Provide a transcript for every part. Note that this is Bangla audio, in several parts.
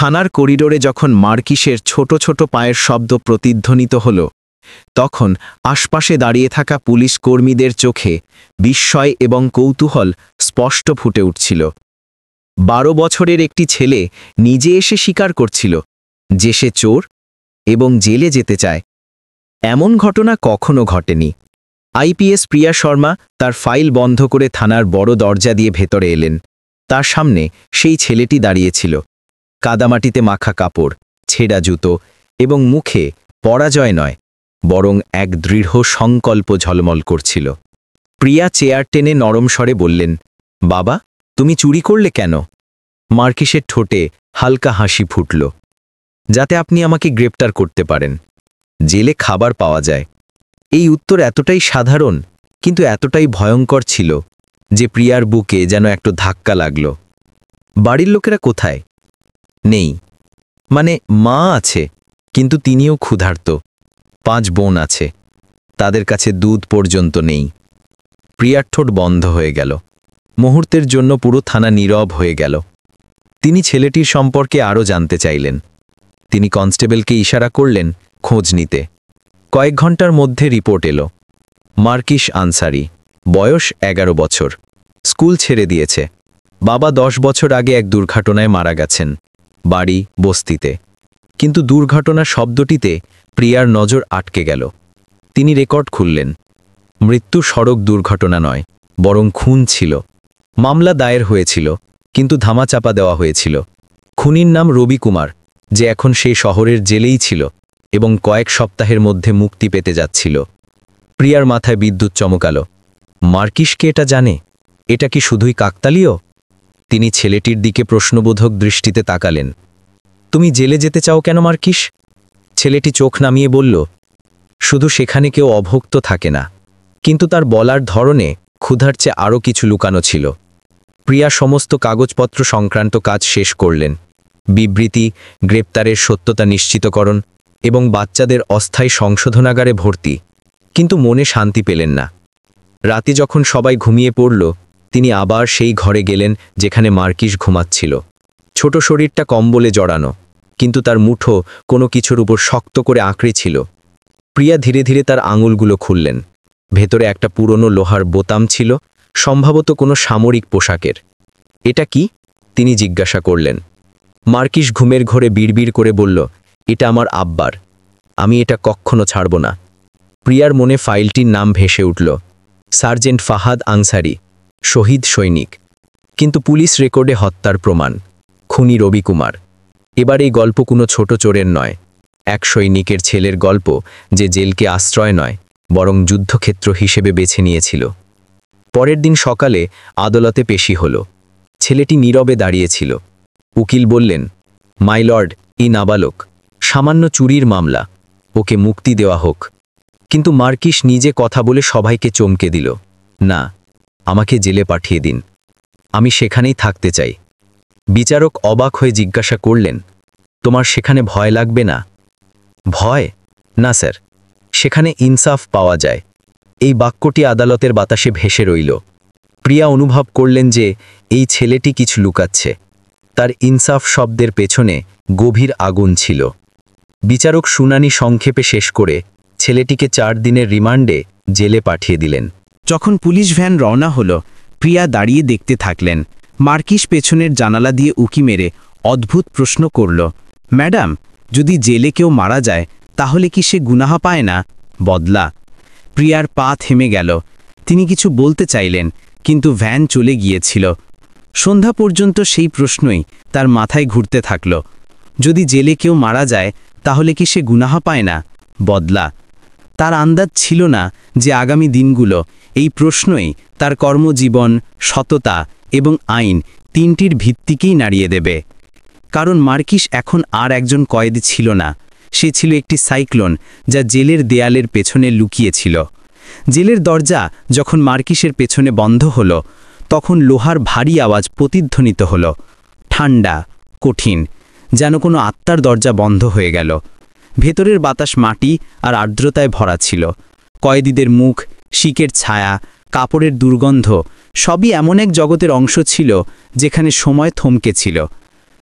থানার করিডোরে যখন মার্কিসের ছোট ছোট পায়ের শব্দ প্রতিধ্বনিত হল, তখন আশপাশে দাঁড়িয়ে থাকা পুলিশ কর্মীদের চোখে বিস্ময় এবং কৌতূহল স্পষ্ট ফুটে উঠছিল। 12 বছরের একটি ছেলে নিজে এসে স্বীকার করছিল যে সে চোর এবং জেলে যেতে চায়। এমন ঘটনা কখনো ঘটেনি। আইপিএস প্রিয়া শর্মা তার ফাইল বন্ধ করে থানার বড় দরজা দিয়ে ভেতরে এলেন। তার সামনে সেই ছেলেটি দাঁড়িয়েছিল, কাদামাটিতে মাখা কাপড়, ছেঁড়া জুতো এবং মুখে পরাজয় নয় বরং এক দৃঢ় সংকল্প ঝলমল করছিল। প্রিয়া চেয়ার টেনে নরম স্বরে বললেন, বাবা, তুমি চুরি করলে কেন? মার্কিসের ঠোঁটে হালকা হাসি ফুটল। যাতে আপনি আমাকে গ্রেপ্তার করতে পারেন, জেলে খাবার পাওয়া যায়। এই উত্তর এতটাই সাধারণ কিন্তু এতটাই ভয়ঙ্কর ছিল যে প্রিয়ার বুকে যেন একটু ধাক্কা লাগল। বাড়ির লোকেরা কোথায়? নেই। মানে মা আছে, কিন্তু তিনিও ক্ষুধার্ত। 5 বোন আছে, তাদের কাছে দুধ পর্যন্ত নেই। প্রিয়ার ঠোঁট বন্ধ হয়ে গেল। মুহূর্তের জন্য পুরো থানা নীরব হয়ে গেল। তিনি ছেলেটির সম্পর্কে আরও জানতে চাইলেন। তিনি কনস্টেবলকে ইশারা করলেন খোঁজ নিতে। কয়েক ঘন্টার মধ্যে রিপোর্ট এলো। মার্কিস আনসারি, বয়স 11 বছর, স্কুল ছেড়ে দিয়েছে। বাবা 10 বছর আগে এক দুর্ঘটনায় মারা গেছেন, বাড়ি বস্তিতে। কিন্তু দুর্ঘটনা শব্দটিতে প্রিয়ার নজর আটকে গেল। তিনি রেকর্ড খুললেন। মৃত্যু সড়ক দুর্ঘটনা নয়, বরং খুন ছিল। মামলা দায়ের হয়েছিল, কিন্তু ধামাচাপা দেওয়া হয়েছিল। খুনির নাম রবি কুমার, যে এখন সেই শহরের জেলেই ছিল এবং কয়েক সপ্তাহের মধ্যে মুক্তি পেতে যাচ্ছিল। প্রিয়ার মাথায় বিদ্যুৎ চমকালো। মার্কিসকে এটা জানে? এটা কি শুধুই কাকতালীয়? তিনি ছেলেটির দিকে প্রশ্নবোধক দৃষ্টিতে তাকালেন। তুমি জেলে যেতে চাও কেন মার্কিস? ছেলেটি চোখ নামিয়ে বলল, শুধু সেখানে কেউ অভুক্ত থাকে না। কিন্তু তার বলার ধরনে ক্ষুধার চেয়ে আরও কিছু লুকানো ছিল। প্রিয়া সমস্ত কাগজপত্র সংক্রান্ত কাজ শেষ করলেন। বিবৃতি, গ্রেপ্তারের সত্যতা নিশ্চিতকরণ এবং বাচ্চাদের অস্থায়ী সংশোধনাগারে ভর্তি। কিন্তু মনে শান্তি পেলেন না। রাতে যখন সবাই ঘুমিয়ে পড়ল, তিনি আবার সেই ঘরে গেলেন যেখানে মার্কিস ঘুমাচ্ছিল। ছোট শরীরটা কম্বলে জড়ানো, কিন্তু তার মুঠো কোনো কিছুর উপর শক্ত করে আঁকড়ে ছিল। প্রিয়া ধীরে ধীরে তার আঙুলগুলো খুললেন। ভেতরে একটা পুরনো লোহার বোতাম ছিল, সম্ভবত কোনো সামরিক পোশাকের। এটা কি? তিনি জিজ্ঞাসা করলেন। মার্কিস ঘুমের ঘোরে বিড়বিড় করে বলল, এটা আমার আব্বার। আমি এটা কখনো ছাড়ব না। প্রিয়ার মনে ফাইলটির নাম ভেসে উঠল, সার্জেন্ট ফাহাদ আনসারি, শহীদ সৈনিক। কিন্তু পুলিশ রেকর্ডে হত্যার প্রমাণ, খুনি রবি কুমার। এবার এই গল্প কোনো ছোট চোরের নয়, এক সৈনিকের ছেলের গল্প যে জেলকে আশ্রয় নয় বরং যুদ্ধক্ষেত্র হিসেবে বেছে নিয়েছিল। পরের দিন সকালে আদালতে পেশি হল। ছেলেটি নীরবে দাঁড়িয়েছিল। উকিল বললেন, মাই লর্ড, এই নাবালক, সামান্য চুরির মামলা, ওকে মুক্তি দেওয়া হোক। কিন্তু মার্কিস নিজে কথা বলে সবাইকে চমকে দিল, না, আমাকে জেলে পাঠিয়ে দিন, আমি সেখানেই থাকতে চাই। বিচারক অবাক হয়ে জিজ্ঞাসা করলেন, তোমার সেখানে ভয় লাগবে না? ভয়? না স্যার, সেখানে ইনসাফ পাওয়া যায়। এই বাক্যটি আদালতের বাতাসে ভেসে রইল। প্রিয়া অনুভব করলেন যে এই ছেলেটি কিছু লুকাচ্ছে। তার ইনসাফ শব্দের পেছনে গভীর আগুন ছিল। বিচারক শুনানি সংক্ষেপে শেষ করে ছেলেটিকে 4 দিনের রিমান্ডে জেলে পাঠিয়ে দিলেন। যখন পুলিশ ভ্যান রওনা হলো, প্রিয়া দাঁড়িয়ে দেখতে থাকলেন। মার্কিস পেছনের জানালা দিয়ে উকি মেরে অদ্ভুত প্রশ্ন করল, ম্যাডাম, যদি জেলে কেউ মারা যায় তাহলে কি সে গুনাহ পায় না? বদলা। প্রিয়ার পা থেমে গেল। তিনি কিছু বলতে চাইলেন, কিন্তু ভ্যান চলে গিয়েছিল। সন্ধ্যা পর্যন্ত সেই প্রশ্নই তার মাথায় ঘুরতে থাকল। যদি জেলে কেউ মারা যায় তাহলে কি সে গুনাহ পায় না? বদলা। তার আন্দাজ ছিল না যে আগামী দিনগুলো এই প্রশ্নই তার কর্মজীবন, সততা এবং আইন তিনটির ভিত্তিকেই নাড়িয়ে দেবে। কারণ মার্কিস এখন আর একজন কয়েদি ছিল না, সে ছিল একটি সাইক্লোন যা জেলের দেয়ালের পেছনে লুকিয়েছিল। জেলের দরজা যখন মার্কিসের পেছনে বন্ধ হলো, তখন লোহার ভারী আওয়াজ প্রতিধ্বনিত হলো, ঠান্ডা, কঠিন, যেন কোনো আত্মার দরজা বন্ধ হয়ে গেল। ভেতরের বাতাস মাটি আর আর্দ্রতায় ভরা ছিল। কয়েদিদের মুখ, শিকের ছায়া, কাপড়ের দুর্গন্ধ সবই এমন এক জগতের অংশ ছিল যেখানে সময় থমকে ছিল।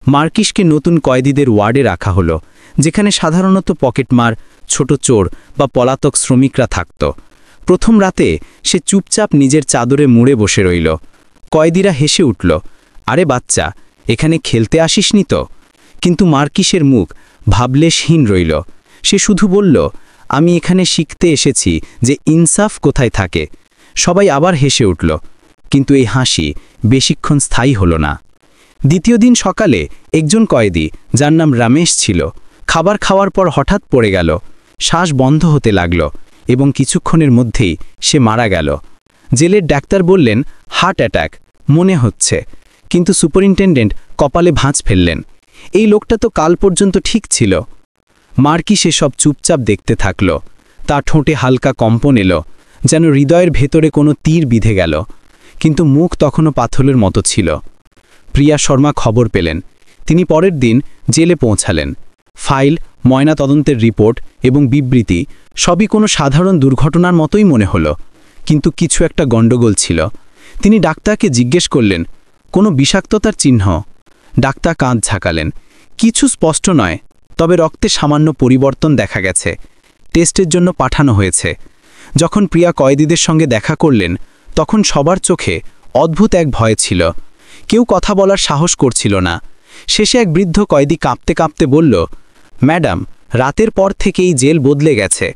মার্কিসকে নতুন কয়েদিদের ওয়ার্ডে রাখা হলো, যেখানে সাধারণত পকেটমার, ছোট চোর বা পলাতক শ্রমিকরা থাকত। প্রথম রাতে সে চুপচাপ নিজের চাদরে মুড়ে বসে রইল। কয়েদিরা হেসে উঠল, আরে বাচ্চা, এখানে খেলতে আসিসনি তো? কিন্তু মার্কিসের মুখ ভাবলেশহীন রইল। সে শুধু বলল, আমি এখানে শিখতে এসেছি যে ইনসাফ কোথায় থাকে। সবাই আবার হেসে উঠল, কিন্তু এই হাসি বেশিক্ষণ স্থায়ী হল না। দ্বিতীয় দিন সকালে একজন কয়েদি, যার নাম রমেশ ছিল, খাবার খাওয়ার পর হঠাৎ পড়ে গেল। শ্বাস বন্ধ হতে লাগল এবং কিছুক্ষণের মধ্যেই সে মারা গেল। জেলের ডাক্তার বললেন, হার্ট অ্যাটাক মনে হচ্ছে, কিন্তু সুপারিনটেন্ডেন্ট কপালে ভাঁজ ফেললেন। এই লোকটা তো কাল পর্যন্ত ঠিক ছিল। মার্কিস এসব চুপচাপ দেখতে থাকল। তার ঠোঁটে হালকা কম্পন এলো, যেন হৃদয়ের ভেতরে কোনো তীর বিঁধে গেল, কিন্তু মুখ তখনও পাথরের মতো ছিল। প্রিয়া শর্মা খবর পেলেন। তিনি পরের দিন জেলে পৌঁছালেন। ফাইল, ময়নাতদন্তের রিপোর্ট এবং বিবৃতি সবই কোনো সাধারণ দুর্ঘটনার মতোই মনে হলো, কিন্তু কিছু একটা গণ্ডগোল ছিল। তিনি ডাক্তারকে জিজ্ঞেস করলেন, কোনো বিষাক্ততার চিহ্ন? ডাক্তার কাঁধ ঝাঁকালেন, কিছু স্পষ্ট নয়, তবে রক্তে সামান্য পরিবর্তন দেখা গেছে। টেস্টের জন্য পাঠানো হয়েছে। যখন প্রিয়া কয়েদিদের সঙ্গে দেখা করলেন, তখন সবার চোখে অদ্ভুত এক ভয় ছিল। কেউ কথা বলার সাহস করছিল না। শেষে এক বৃদ্ধ কয়েদি কাঁপতে কাঁপতে বলল, ম্যাডাম, রাতের পর থেকেই জেল বদলে গেছে।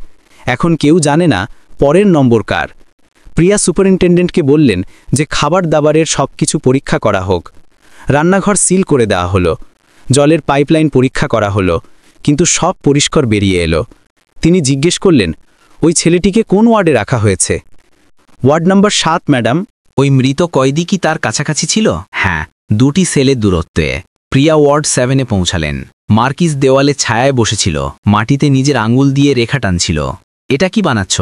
এখন কেউ জানে না পরের নম্বর কার। প্রিয়া সুপারিনটেন্ডেন্টকে বললেন যে খাবার দাবারের সব কিছু পরীক্ষা করা হোক। রান্নাঘর সিল করে দেওয়া হলো, জলের পাইপলাইন পরীক্ষা করা হলো, কিন্তু সব পরিষ্কার বেরিয়ে এলো। তিনি জিজ্ঞেস করলেন, ওই ছেলেটিকে কোন ওয়ার্ডে রাখা হয়েছে? Ward number 7, madam. ওই মৃত কয়েদি কি তার কাছাকাছি ছিল? হ্যাঁ, 2টি সেলের দূরত্বে। প্রিয়া ওয়ার্ড 7-এ পৌঁছালেন। মার্কিস দেওয়ালে ছায়ায় বসেছিল, মাটিতে নিজের আঙুল দিয়ে রেখা টানছিল। এটা কি বানাচ্ছ?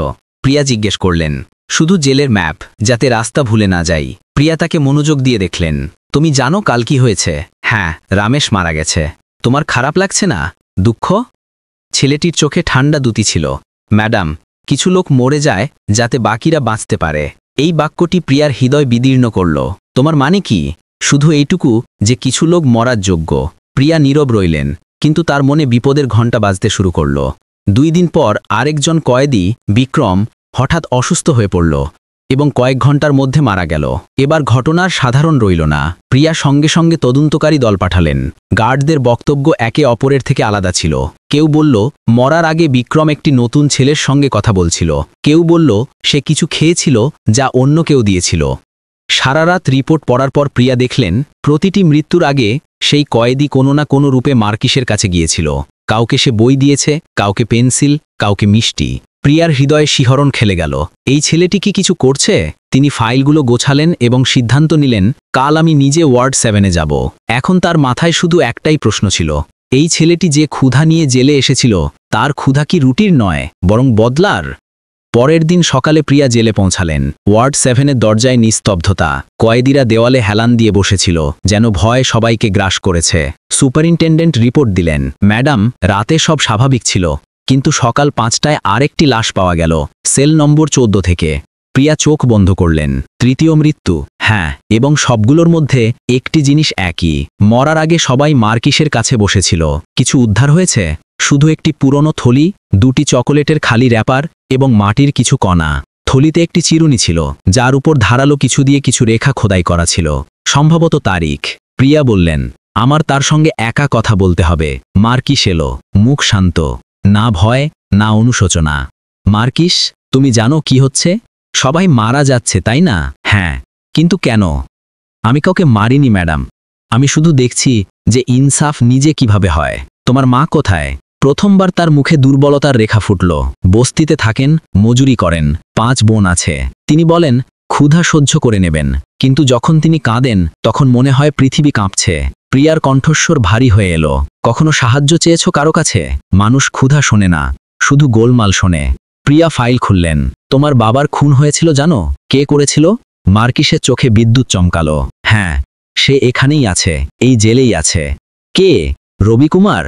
প্রিয়া জিজ্ঞেস করলেন। শুধু জেলের ম্যাপ, যাতে রাস্তা ভুলে না যাই। প্রিয়া তাকে মনোযোগ দিয়ে দেখলেন। তুমি জানো কাল কি হয়েছে? হ্যাঁ, রমেশ মারা গেছে। তোমার খারাপ লাগছে না? দুঃখ? ছেলেটির চোখে ঠান্ডা দুতি ছিল। ম্যাডাম, কিছু লোক মরে যায় যাতে বাকিরা বাঁচতে পারে। এই বাক্যটি প্রিয়ার হৃদয় বিদীর্ণ করল। তোমার মানে কি? শুধু এইটুকু যে কিছু লোক মরার যোগ্য। প্রিয়া নীরব রইলেন, কিন্তু তার মনে বিপদের ঘণ্টা বাজতে শুরু করল। 2 দিন পর আরেকজন কয়েদি, বিক্রম, হঠাৎ অসুস্থ হয়ে পড়ল এবং কয়েক ঘন্টার মধ্যে মারা গেল। এবার ঘটনার সাধারণ রইল না। প্রিয়া সঙ্গে সঙ্গে তদন্তকারী দল পাঠালেন। গার্ডদের বক্তব্য একে অপরের থেকে আলাদা ছিল। কেউ বলল, মরার আগে বিক্রম একটি নতুন ছেলের সঙ্গে কথা বলছিল। কেউ বলল, সে কিছু খেয়েছিল যা অন্য কেউ দিয়েছিল। সারা রাত রিপোর্ট পড়ার পর প্রিয়া দেখলেন, প্রতিটি মৃত্যুর আগে সেই কয়েদি কোনো না কোনো রূপে মার্কিসের কাছে গিয়েছিল। কাউকে সে বই দিয়েছে, কাউকে পেন্সিল, কাউকে মিষ্টি। প্রিয়ার হৃদয়ে শিহরণ খেলে গেল। এই ছেলেটি কি কিছু করছে? তিনি ফাইলগুলো গোছালেন এবং সিদ্ধান্ত নিলেন, কাল আমি নিজে ওয়ার্ড 7-এ যাব। এখন তার মাথায় শুধু একটাই প্রশ্ন ছিল, এই ছেলেটি যে ক্ষুধা নিয়ে জেলে এসেছিল, তার ক্ষুধা কি রুটির নয়, বরং বদলার? পরের দিন সকালে প্রিয়া জেলে পৌঁছালেন। ওয়ার্ড 7-এর দরজায় নিস্তব্ধতা। কয়েদিরা দেওয়ালে হেলান দিয়ে বসেছিল, যেন ভয় সবাইকে গ্রাস করেছে। সুপারিনটেন্ডেন্ট রিপোর্ট দিলেন, ম্যাডাম, রাতে সব স্বাভাবিক ছিল, কিন্তু সকাল 5টায় আরেকটি লাশ পাওয়া গেল, সেল নম্বর 14 থেকে। প্রিয়া চোখ বন্ধ করলেন। 3য় মৃত্যু। হ্যাঁ, এবং সবগুলোর মধ্যে একটি জিনিস একই। মরার আগে সবাই মার্কিসের কাছে বসেছিল। কিছু উদ্ধার হয়েছে? শুধু একটি পুরনো থলি, 2টি চকোলেটের খালি র্যাপার এবং মাটির কিছু কণা। থলিতে একটি চিরুনি ছিল, যার উপর ধারালো কিছু দিয়ে কিছু রেখা খোদাই করা ছিল, সম্ভবত তারিখ। প্রিয়া বললেন, আমার তার সঙ্গে একা কথা বলতে হবে। মার্কিস এলো, মুখ শান্ত, না ভয় না অনুশোচনা। মার্কিস, তুমি জানো কি হচ্ছে? সবাই মারা যাচ্ছে, তাই না? হ্যাঁ, কিন্তু কেন? আমি কাউকে মারিনি ম্যাডাম, আমি শুধু দেখছি যে ইনসাফ নিজে কিভাবে হয়। তোমার মা কোথায়? প্রথমবার তার মুখে দুর্বলতার রেখা ফুটল। বস্তিতে থাকেন, মজুরি করেন, 5 বোন আছে। তিনি বলেন, ক্ষুধা সহ্য করে নেবেন, কিন্তু যখন তিনি কাঁদেন তখন মনে হয় পৃথিবী কাঁপছে। প্রিয়ার কণ্ঠস্বর ভারী হয়ে এলো। কখনো সাহায্য চেয়েছ কারো কাছে? মানুষ ক্ষুধা শোনে না, শুধু গোলমাল শোনে। প্রিয়া ফাইল খুললেন। তোমার বাবার খুন হয়েছিল জানো? কে করেছিল? মার্কিসের চোখে বিদ্যুৎ চমকালো। হ্যাঁ, সে এখানেই আছে, এই জেলেই আছে। কে? রবি কুমার।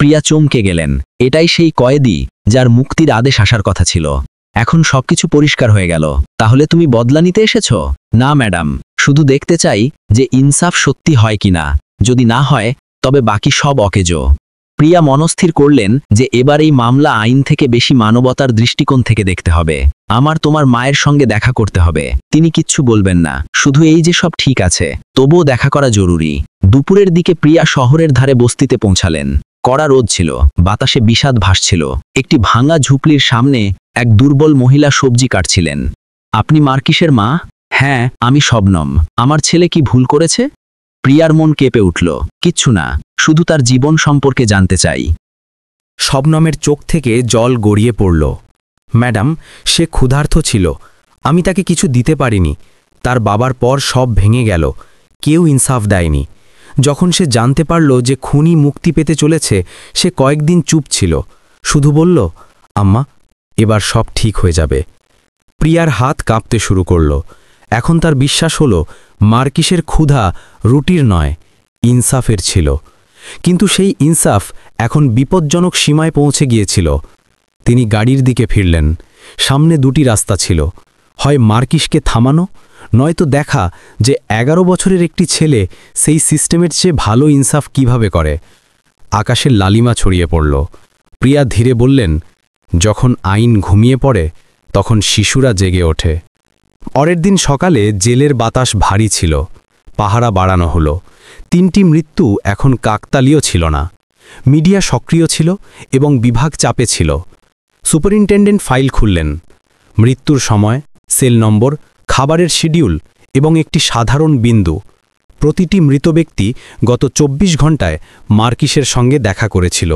প্রিয়া চমকে গেলেন। এটাই সেই কয়েদি যার মুক্তির আদেশ আসার কথা ছিল। এখন সবকিছু পরিষ্কার হয়ে গেল। তাহলে তুমি বদলা নিতে এসেছ? না ম্যাডাম, শুধু দেখতে চাই যে ইনসাফ সত্যি হয় কিনা। যদি না হয়, তবে বাকি সব অকেজো। প্রিয়া মনস্থির করলেন যে এবার এই মামলা আইন থেকে বেশি মানবতার দৃষ্টিকোণ থেকে দেখতে হবে। আমার তোমার মায়ের সঙ্গে দেখা করতে হবে। তিনি কিচ্ছু বলবেন না, শুধু এই যে সব ঠিক আছে, তবুও দেখা করা জরুরি। দুপুরের দিকে প্রিয়া শহরের ধারে বস্তিতে পৌঁছালেন। কড়া রোদ ছিল, বাতাসে বিষাদ ভাসছিল। একটি ভাঙা ঝুপড়ির সামনে এক দুর্বল মহিলা সবজি কাটছিলেন। আপনি মার্কিসের মা? হ্যাঁ, আমি শবনম। আমার ছেলে কি ভুল করেছে? প্রিয়ার মন কেঁপে উঠল। কিচ্ছু না, শুধু তার জীবন সম্পর্কে জানতে চাই। শবনমের চোখ থেকে জল গড়িয়ে পড়ল। ম্যাডাম, সে ক্ষুধার্ত ছিল, আমি তাকে কিছু দিতে পারিনি। তার বাবার পর সব ভেঙে গেল, কেউ ইনসাফ দেয়নি। যখন সে জানতে পারল যে খুনি মুক্তি পেতে চলেছে, সে কয়েকদিন চুপ ছিল, শুধু বলল, আম্মা, এবার সব ঠিক হয়ে যাবে। প্রিয়ার হাত কাঁপতে শুরু করল। এখন তার বিশ্বাস হল মার্কিসের ক্ষুধা রুটির নয়, ইনসাফের ছিল। কিন্তু সেই ইনসাফ এখন বিপজ্জনক সীমায় পৌঁছে গিয়েছিল। তিনি গাড়ির দিকে ফিরলেন। সামনে দুটি রাস্তা ছিল, হয় মার্কিসকে থামানো, নয়তো দেখা যে 11 বছরের একটি ছেলে সেই সিস্টেমের চেয়ে ভালো ইনসাফ কিভাবে করে। আকাশের লালিমা ছড়িয়ে পড়ল। প্রিয়া ধীরে বললেন, যখন আইন ঘুমিয়ে পড়ে তখন শিশুরা জেগে ওঠে। পরের দিন সকালে জেলের বাতাস ভারী ছিল। পাহারা বাড়ানো হলো। 3টি মৃত্যু এখন কাকতালীয় ছিল না। মিডিয়া সক্রিয় ছিল এবং বিভাগ চাপে ছিল। সুপারিনটেন্ডেন্ট ফাইল খুললেন। মৃত্যুর সময়, সেল নম্বর, খাবারের শিডিউল এবং একটি সাধারণ বিন্দু। প্রতিটি মৃত ব্যক্তি গত 24 ঘন্টায় মার্কিসের সঙ্গে দেখা করেছিল।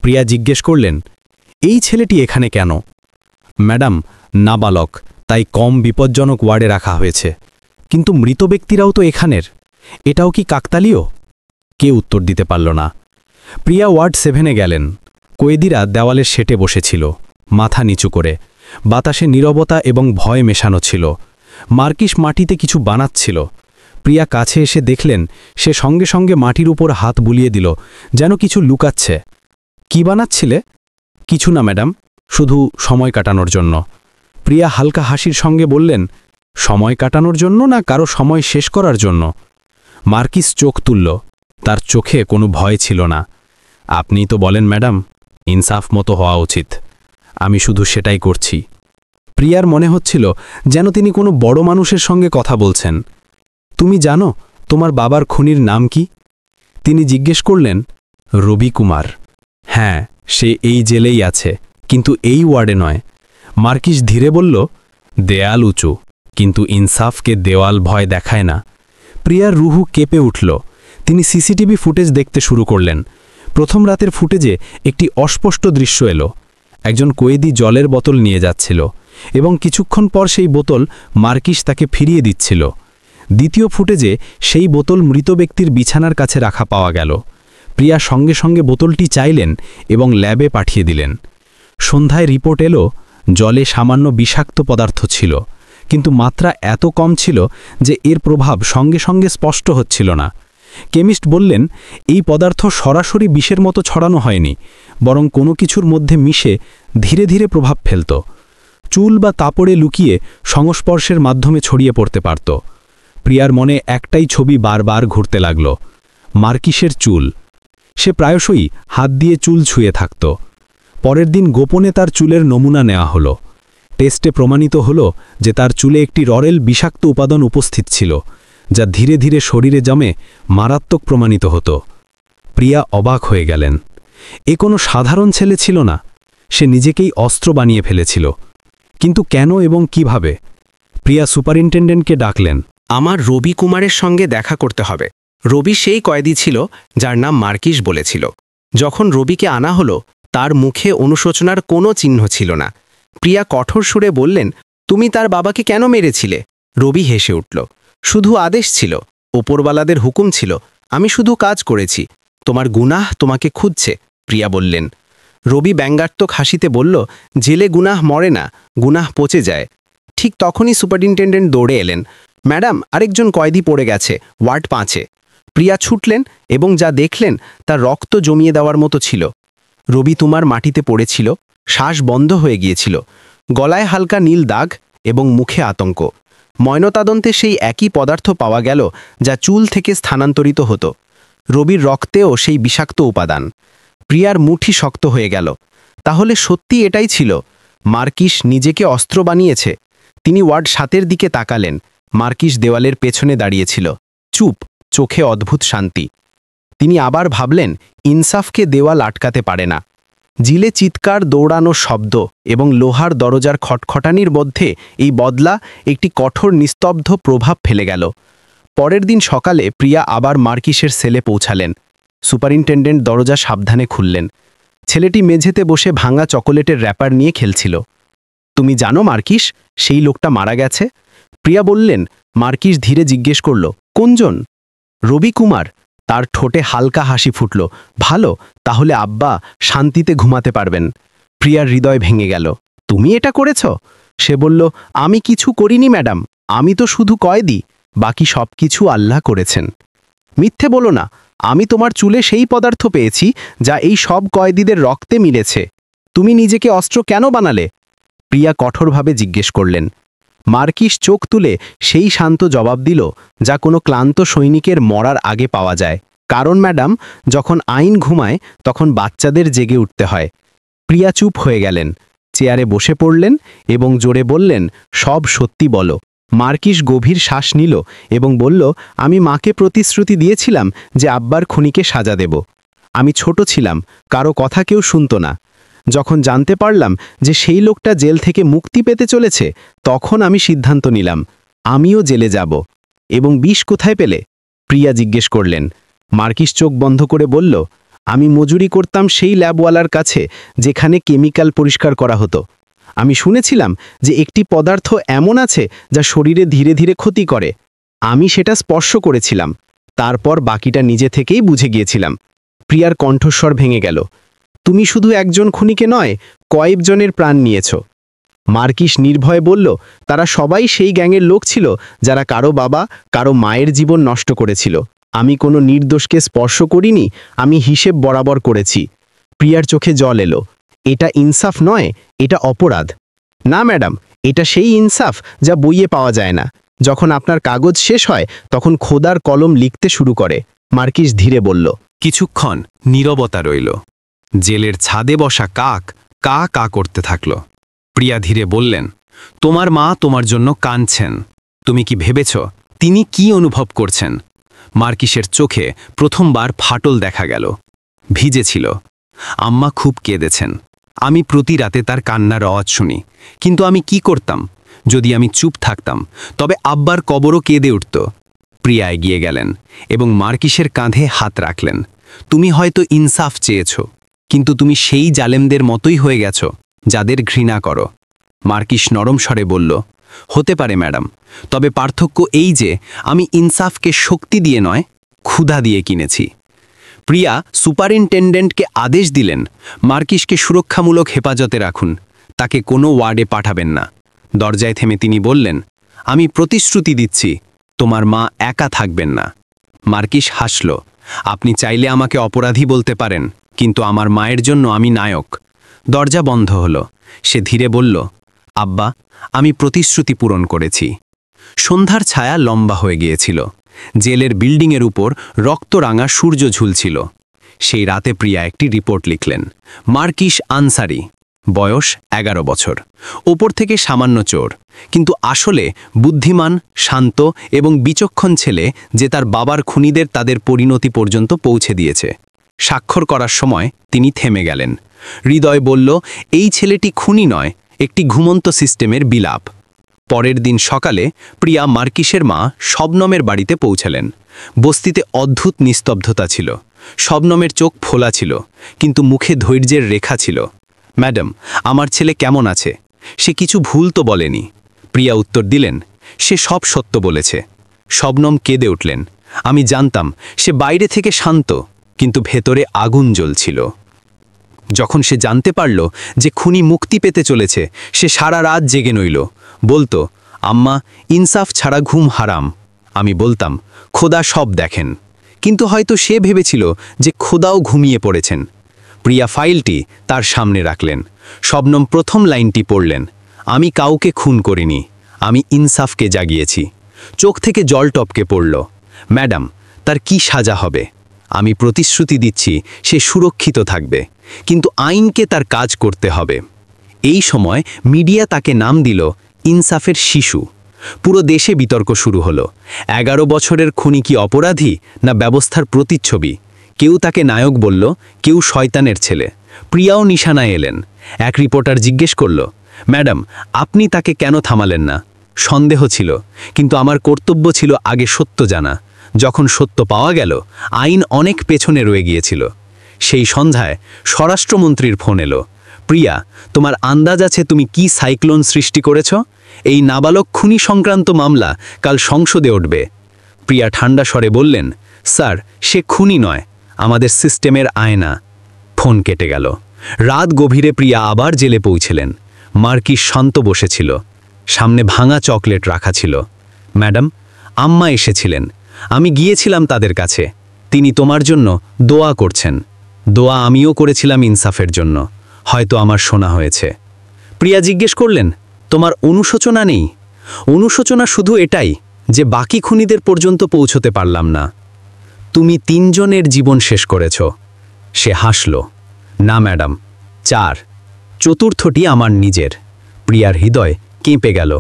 প্রিয়া জিজ্ঞেস করলেন, এই ছেলেটি এখানে কেন? ম্যাডাম, নাবালক, তাই কম বিপজ্জনক ওয়ার্ডে রাখা হয়েছে। কিন্তু মৃত ব্যক্তিরাও তো এখানের, এটাও কি কাকতালীয়? কে উত্তর দিতে পারল না। প্রিয়া ওয়ার্ড 7-এ গেলেন। কয়েদিরা দেওয়ালের সেটে বসেছিল, মাথা নিচু করে। বাতাসে নীরবতা এবং ভয় মেশানো ছিল। মার্কিস মাটিতে কিছু বানাচ্ছিল। প্রিয়া কাছে এসে দেখলেন সে সঙ্গে সঙ্গে মাটির উপর হাত বুলিয়ে দিল, যেন কিছু লুকাচ্ছে। কি বানাচ্ছিলে? কিছু না ম্যাডাম, শুধু সময় কাটানোর জন্য। প্রিয়া হালকা হাসির সঙ্গে বললেন, সময় কাটানোর জন্য না কারো সময় শেষ করার জন্য? মার্কিস চোখ তুলল। তার চোখে কোনো ভয় ছিল না। আপনিই তো বলেন ম্যাডাম, ইনসাফ মতো হওয়া উচিত। আমি শুধু সেটাই করছি। প্রিয়ার মনে হচ্ছিল যেন তিনি কোনো বড় মানুষের সঙ্গে কথা বলছেন। তুমি জানো তোমার বাবার খুনির নাম কি? তিনি জিজ্ঞেস করলেন। রবি কুমার। হ্যাঁ, সে এই জেলেই আছে, কিন্তু এই ওয়ার্ডে নয়। মার্কিস ধীরে বলল, দেয়াল উঁচু, কিন্তু ইনসাফকে দেওয়াল ভয় দেখায় না। প্রিয়ার রুহু কেঁপে উঠল। তিনি সিসিটিভি ফুটেজ দেখতে শুরু করলেন। প্রথম রাতের ফুটেজে একটি অস্পষ্ট দৃশ্য এলো। একজন কয়েদি জলের বোতল নিয়ে যাচ্ছিল এবং কিছুক্ষণ পর সেই বোতল মার্কিস তাকে ফিরিয়ে দিচ্ছিল। দ্বিতীয় ফুটেজে সেই বোতল মৃত ব্যক্তির বিছানার কাছে রাখা পাওয়া গেল। প্রিয়া সঙ্গে সঙ্গে বোতলটি চাইলেন এবং ল্যাবে পাঠিয়ে দিলেন। সন্ধ্যায় রিপোর্ট এলো, জলে সামান্য বিষাক্ত পদার্থ ছিল, কিন্তু মাত্রা এত কম ছিল যে এর প্রভাব সঙ্গে সঙ্গে স্পষ্ট হচ্ছিল না। কেমিস্ট বললেন, এই পদার্থ সরাসরি বিষের মতো ছড়ানো হয়নি, বরং কোনো কিছুর মধ্যে মিশে ধীরে ধীরে প্রভাব ফেলত। চুল বা তাপড়ে লুকিয়ে সংস্পর্শের মাধ্যমে ছড়িয়ে পড়তে পারত। প্রিয়ার মনে একটাই ছবি বারবার ঘুরতে লাগল, মার্কিসের চুল। সে প্রায়শই হাত দিয়ে চুল ছুঁয়ে থাকত। পরের দিন গোপনে তার চুলের নমুনা নেওয়া হলো। টেস্টে প্রমাণিত হলো যে তার চুলে একটি ররেল বিষাক্ত উপাদান উপস্থিত ছিল, যা ধীরে ধীরে শরীরে জমে মারাত্মক প্রমাণিত হতো। প্রিয়া অবাক হয়ে গেলেন। এ কোনো সাধারণ ছেলে ছিল না, সে নিজেকেই অস্ত্র বানিয়ে ফেলেছিল। কিন্তু কেন এবং কিভাবে? প্রিয়া সুপারিনটেন্ডেন্টকে ডাকলেন। আমার রবি কুমারের সঙ্গে দেখা করতে হবে। রবি সেই কয়েদি ছিল যার নাম মার্কিস বলেছিল। যখন রবিকে আনা হলো, তার মুখে অনুশোচনার কোনো চিহ্ন ছিল না। প্রিয়া কঠোর সুরে বললেন, তুমি তার বাবাকে কেন মেরেছিলে? রবি হেসে উঠল। শুধু আদেশ ছিল, ওপরওয়ালাদের হুকুম ছিল, আমি শুধু কাজ করেছি। তোমার গুনাহ তোমাকে খুঁজছে, প্রিয়া বললেন। রবি ব্যঙ্গাত্মক হাসিতে বলল, জেলে গুনাহ মরে না, গুনাহ পচে যায়। ঠিক তখনই সুপারিনটেন্ডেন্ট দৌড়ে এলেন। ম্যাডাম, আরেকজন কয়েদি পড়ে গেছে, ওয়ার্ড 5-এ। প্রিয়া ছুটলেন এবং যা দেখলেন তা রক্ত জমিয়ে দেওয়ার মতো ছিল। রবি তোমার মাটিতে পড়েছিল, শ্বাস বন্ধ হয়ে গিয়েছিল, গলায় হালকা নীল দাগ এবং মুখে আতঙ্ক। ময়নাতদন্তে সেই একই পদার্থ পাওয়া গেল যা চুল থেকে স্থানান্তরিত হতো। রবির রক্তেও সেই বিষাক্ত উপাদান। প্রিয়ার মুঠি শক্ত হয়ে গেল। তাহলে সত্যি এটাই ছিল, মার্কিস নিজেকে অস্ত্র বানিয়েছে। তিনি ওয়ার্ড 7-এর দিকে তাকালেন। মার্কিস দেওয়ালের পেছনে দাঁড়িয়েছিল, চুপ, চোখে অদ্ভুত শান্তি। তিনি আবার ভাবলেন, ইনসাফকে দেওয়াল আটকাতে পারে না। জিলে চিৎকার, দৌড়ানো শব্দ এবং লোহার দরজার খটখটানির মধ্যে এই বদলা একটি কঠোর নিস্তব্ধ প্রভাব ফেলে গেল। পরের দিন সকালে প্রিয়া আবার মার্কিসের সেলে পৌঁছালেন। সুপারিনটেন্ডেন্ট দরজা সাবধানে খুললেন। ছেলেটি মেঝেতে বসে ভাঙা চকোলেটের র্যাপার নিয়ে খেলছিল। তুমি জানো মার্কিস, সেই লোকটা মারা গেছে? প্রিয়া বললেন। মার্কিস ধীরে জিজ্ঞেস করল, কোনজন? রবি কুমার। তার ঠোঁটে হালকা হাসি ফুটল। ভালো, তাহলে আব্বা শান্তিতে ঘুমাতে পারবেন। প্রিয়ার হৃদয় ভেঙে গেল। তুমি এটা করেছ? সে বলল, আমি কিছু করিনি ম্যাডাম, আমি তো শুধু কয়েদি, বাকি সব কিছু আল্লাহ করেছেন। মিথ্যে বলো না, আমি তোমার চুলে সেই পদার্থ পেয়েছি যা এই সব কয়েদিদের রক্তে মিলেছে। তুমি নিজেকে অস্ত্র কেন বানালে? প্রিয়া কঠোরভাবে জিজ্ঞেস করলেন। মার্কিস চোখ তুলে সেই শান্ত জবাব দিল, যা কোনো ক্লান্ত সৈনিকের মরার আগে পাওয়া যায়। কারণ ম্যাডাম, যখন আইন ঘুমায় তখন বাচ্চাদের জেগে উঠতে হয়। প্রিয়া চুপ হয়ে গেলেন, চেয়ারে বসে পড়লেন এবং জোরে বললেন, সব সত্যি বলো। মার্কিস গভীর শ্বাস নিল এবং বলল, আমি মাকে প্রতিশ্রুতি দিয়েছিলাম যে আব্বার খুনিকে সাজা দেব। আমি ছোট ছিলাম, কারো কথা কেউ শুনত না। যখন জানতে পারলাম যে সেই লোকটা জেল থেকে মুক্তি পেতে চলেছে, তখন আমি সিদ্ধান্ত নিলাম আমিও জেলে যাব। এবং বিষ কোথায় পেলে? প্রিয়া জিজ্ঞেস করলেন। মার্কিস চোখ বন্ধ করে বলল, আমি মজুরি করতাম সেই ল্যাবওয়ালার কাছে যেখানে কেমিক্যাল পরিষ্কার করা হতো। আমি শুনেছিলাম যে একটি পদার্থ এমন আছে যা শরীরে ধীরে ধীরে ক্ষতি করে। আমি সেটা স্পর্শ করেছিলাম, তারপর বাকিটা নিজে থেকেই বুঝে গিয়েছিলাম। প্রিয়ার কণ্ঠস্বর ভেঙে গেল। তুমি শুধু একজন খুনিকে নয়, কয়েকজনের প্রাণ নিয়েছ। মার্কিস নির্ভয়ে বলল, তারা সবাই সেই গ্যাংয়ের লোক ছিল যারা কারো বাবা, কারো মায়ের জীবন নষ্ট করেছিল। আমি কোনো নির্দোষকে স্পর্শ করিনি, আমি হিসেব বরাবর করেছি। প্রিয়ার চোখে জল এলো। এটা ইনসাফ নয়, এটা অপরাধ। না ম্যাডাম, এটা সেই ইনসাফ যা বইয়ে পাওয়া যায় না। যখন আপনার কাগজ শেষ হয় তখন খোদার কলম লিখতে শুরু করে। মার্কিস ধীরে বলল। কিছুক্ষণ নীরবতা রইল। জেলের ছাদে বসা কাক কা কা করতে থাকল। প্রিয়া ধীরে বললেন, তোমার মা তোমার জন্য কাঁদছেন। তুমি কি ভেবেছ তিনি কি অনুভব করছেন? মার্কিসের চোখে প্রথমবার ফাটল দেখা গেল। ভিজেছিল। আম্মা খুব কেঁদেছেন। আমি প্রতি রাতে তার কান্নার আওয়াজ শুনি। কিন্তু আমি কি করতাম? যদি আমি চুপ থাকতাম তবে আব্বার কবরও কেঁদে উঠত। প্রিয়া এগিয়ে গেলেন এবং মার্কিসের কাঁধে হাত রাখলেন। তুমি হয়তো ইনসাফ চেয়েছ, কিন্তু তুমি সেই জালেমদের মতোই হয়ে গেছ যাদের ঘৃণা করো। মার্কিস নরম স্বরে বলল, হতে পারে ম্যাডাম, তবে পার্থক্য এই যে আমি ইনসাফকে শক্তি দিয়ে নয়, ক্ষুধা দিয়ে কিনেছি। প্রিয়া সুপারিনটেন্ডেন্টকে আদেশ দিলেন, মার্কিসকে সুরক্ষামূলক হেফাজতে রাখুন, তাকে কোনো ওয়ার্ডে পাঠাবেন না। দরজায় থেমে তিনি বললেন, আমি প্রতিশ্রুতি দিচ্ছি তোমার মা একা থাকবেন না। মার্কিস হাসল। আপনি চাইলে আমাকে অপরাধী বলতে পারেন, কিন্তু আমার মায়ের জন্য আমি নায়ক। দরজা বন্ধ হলো। সে ধীরে বলল, আব্বা, আমি প্রতিশ্রুতি পূরণ করেছি। সন্ধ্যার ছায়া লম্বা হয়ে গিয়েছিল। জেলের বিল্ডিংয়ের উপর রক্তরাঙা সূর্য ঝুলছিল। সেই রাতে প্রিয়া একটি রিপোর্ট লিখলেন। মার্কিস আনসারি, বয়স 11 বছর, ওপর থেকে সামান্য চোর, কিন্তু আসলে বুদ্ধিমান, শান্ত এবং বিচক্ষণ ছেলে, যে তার বাবার খুনিদের তাদের পরিণতি পর্যন্ত পৌঁছে দিয়েছে। স্বাক্ষর করার সময় তিনি থেমে গেলেন। হৃদয় বলল, এই ছেলেটি খুনি নয়, একটি ঘুমন্ত সিস্টেমের বিলাপ। পরের দিন সকালে প্রিয়া মার্কিসের মা শবনমের বাড়িতে পৌঁছালেন। বস্তিতে অদ্ভুত নিস্তব্ধতা ছিল। শবনমের চোখ ফোলা ছিল, কিন্তু মুখে ধৈর্যের রেখা ছিল। ম্যাডাম, আমার ছেলে কেমন আছে? সে কিছু ভুল তো বলেনি। প্রিয়া উত্তর দিলেন, সে সব সত্য বলেছে। শবনম কেঁদে উঠলেন। আমি জানতাম সে বাইরে থেকে শান্ত, কিন্তু ভেতরে আগুন জ্বলছিল। যখন সে জানতে পারল যে খুনি মুক্তি পেতে চলেছে, সে সারা রাত জেগে নইল। বলতো, আম্মা, ইনসাফ ছাড়া ঘুম হারাম। আমি বলতাম, খোদা সব দেখেন। কিন্তু হয়তো সে ভেবেছিল যে খোদাও ঘুমিয়ে পড়েছেন। প্রিয়া ফাইলটি তার সামনে রাখলেন। শবনম প্রথম লাইনটি পড়লেন, আমি কাউকে খুন করিনি, আমি ইনসাফকে জাগিয়েছি। চোখ থেকে জল টপকে পড়ল। ম্যাডাম, তার কি সাজা হবে? আমি প্রতিশ্রুতি দিচ্ছি সে সুরক্ষিত থাকবে, কিন্তু আইনকে তার কাজ করতে হবে। এই সময় মিডিয়া তাকে নাম দিল ইনসাফের শিশু। পুরো দেশে বিতর্ক শুরু হলো। 11 বছরের খুনি কি অপরাধী না ব্যবস্থার প্রতিচ্ছবি? কেউ তাকে নায়ক বলল, কেউ শয়তানের ছেলে। প্রিয়াও নিশানায় এলেন। এক রিপোর্টার জিজ্ঞেস করল, ম্যাডাম, আপনি তাকে কেন থামালেন না? সন্দেহ ছিল, কিন্তু আমার কর্তব্য ছিল আগে সত্য জানা। যখন সত্য পাওয়া গেল, আইন অনেক পেছনে রয়ে গিয়েছিল। সেই সন্ধ্যায় স্বরাষ্ট্রমন্ত্রীর ফোন এলো। প্রিয়া, তোমার আন্দাজ আছে তুমি কি সাইক্লোন সৃষ্টি করেছ? এই নাবালক খুনি সংক্রান্ত মামলা কাল সংসদে উঠবে। প্রিয়া ঠান্ডা স্বরে বললেন, স্যার, সে খুনি নয়, আমাদের সিস্টেমের আয়না। ফোন কেটে গেল। রাত গভীরে প্রিয়া আবার জেলে পৌঁছলেন। মার্কিস শান্ত বসেছিল। সামনে ভাঙা চকলেট রাখা ছিল। ম্যাডাম, আম্মা এসেছিলেন। আমি গিয়েছিলাম তাদের কাছে। তিনি তোমার জন্য দোয়া করছেন। দোয়া আমিও করেছিলাম ইনসাফের জন্য। হয়তো আমার শোনা হয়েছে। প্রিয়া জিজ্ঞেস করলেন, তোমার অনুশোচনা নেই? অনুশোচনা শুধু এটাই যে বাকি খুনিদের পর্যন্ত পৌঁছতে পারলাম না। তুমি 3 জনের জীবন শেষ করেছ। সে হাসল। না ম্যাডাম, 4। চতুর্থটি আমার নিজের। প্রিয়ার হৃদয় কেঁপে গেল।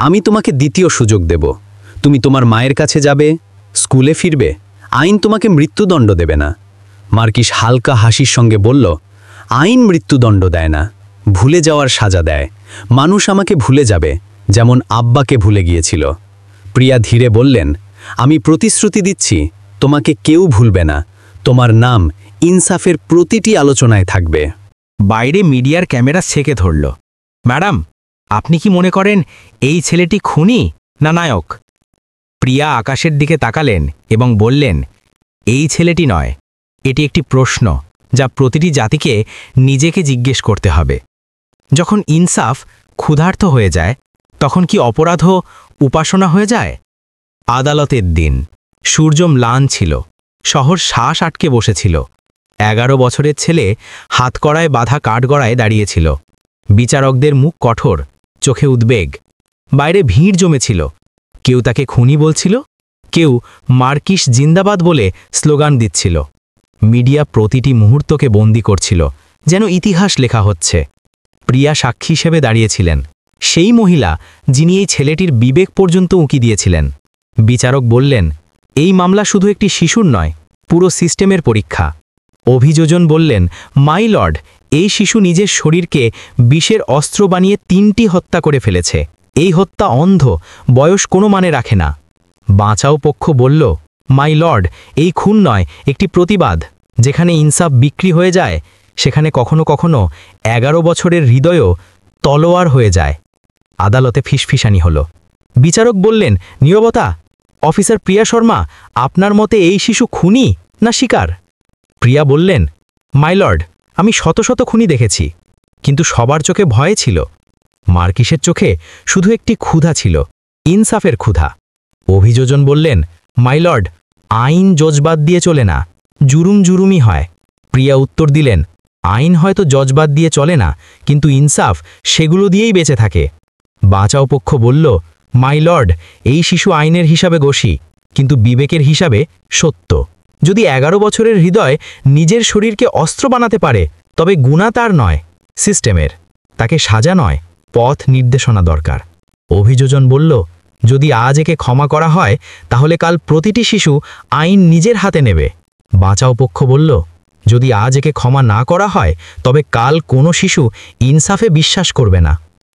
আমি তোমাকে দ্বিতীয় সুযোগ দেব। তুমি তোমার মায়ের কাছে যাবে, স্কুলে ফিরবে। আইন তোমাকে মৃত্যুদণ্ড দেবে না। মার্কিস হালকা হাসির সঙ্গে বলল, আইন মৃত্যুদণ্ড দেয় না, ভুলে যাওয়ার সাজা দেয়। মানুষ আমাকে ভুলে যাবে, যেমন আব্বাকে ভুলে গিয়েছিল। প্রিয়া ধীরে বললেন, আমি প্রতিশ্রুতি দিচ্ছি তোমাকে কেউ ভুলবে না। তোমার নাম ইনসাফের প্রতিটি আলোচনায় থাকবে। বাইরে মিডিয়ার ক্যামেরা ছেকে ধরল। ম্যাডাম, আপনি কি মনে করেন এই ছেলেটি খুনি না নায়ক? প্রিয়া আকাশের দিকে তাকালেন এবং বললেন, এই ছেলেটি নয়, এটি একটি প্রশ্ন যা প্রতিটি জাতিকে নিজেকে জিজ্ঞেস করতে হবে। যখন ইনসাফ ক্ষুধার্ত হয়ে যায়, তখন কি অপরাধও উপাসনা হয়ে যায়? আদালতের দিন। সূর্য ম্লান ছিল। শহর শ্বাস আটকে বসেছিল। 11 বছরের ছেলে হাতকড়ায় বাঁধা কাঠগড়ায় দাঁড়িয়েছিল। বিচারকদের মুখ কঠোর, চোখে উদ্বেগ। বাইরে ভিড় জমেছিল। কেউ তাকে খুনি বলছিল, কেউ মার্কিস জিন্দাবাদ বলে স্লোগান দিচ্ছিল। মিডিয়া প্রতিটি মুহূর্তকে বন্দী করছিল, যেন ইতিহাস লেখা হচ্ছে। প্রিয়া সাক্ষী হিসেবে দাঁড়িয়েছিলেন, সেই মহিলা যিনি এই ছেলেটির বিবেক পর্যন্ত উঁকি দিয়েছিলেন। বিচারক বললেন, এই মামলা শুধু একটি শিশুর নয়, পুরো সিস্টেমের পরীক্ষা। অভিযোজন বললেন, মাই লর্ড, এই শিশু নিজের শরীরকে বিষের অস্ত্র বানিয়ে 3টি হত্যা করে ফেলেছে। এই হত্যা অন্ধ, বয়স কোনো মানে রাখে না। বাঁচাও পক্ষ বলল, মাই লর্ড, এই খুন নয়, একটি প্রতিবাদ। যেখানে ইনসাফ বিক্রি হয়ে যায়, সেখানে কখনো কখনো 11 বছরের হৃদয়ও তলোয়ার হয়ে যায়। আদালতে ফিসফিসানি হল। বিচারক বললেন, নীরবতা। অফিসার প্রিয়া শর্মা, আপনার মতে এই শিশু খুনি না শিকার? প্রিয়া বললেন, মাই লর্ড, আমি শত শত খুনি দেখেছি, কিন্তু সবার চোখে ভয় ছিল। মার্কিসের চোখে শুধু একটি ক্ষুধা ছিল, ইনসাফের ক্ষুধা। অভিযোজন বললেন, মাই লর্ড, আইন জজবাদ দিয়ে চলে না, জুরুম জুরুমি হয়। প্রিয়া উত্তর দিলেন, আইন হয়তো জজবাদ দিয়ে চলে না, কিন্তু ইনসাফ সেগুলো দিয়েই বেঁচে থাকে। বাঁচাও পক্ষ বলল, মাই লর্ড, এই শিশু আইনের হিসাবে দোষী, কিন্তু বিবেকের হিসাবে সত্য। যদি 11 বছরের হৃদয় নিজের শরীরকে অস্ত্র বানাতে পারে, তবে গুণা তার নয়, সিস্টেমের। তাকে সাজা নয়, পথ নির্দেশনা দরকার। অভিযোজন বলল, যদি আজ একে ক্ষমা করা হয়, তাহলে কাল প্রতিটি শিশু আইন নিজের হাতে নেবে। বাঁচাও পক্ষ বলল, যদি আজ একে ক্ষমা না করা হয়, তবে কাল কোনো শিশু ইনসাফে বিশ্বাস করবে না।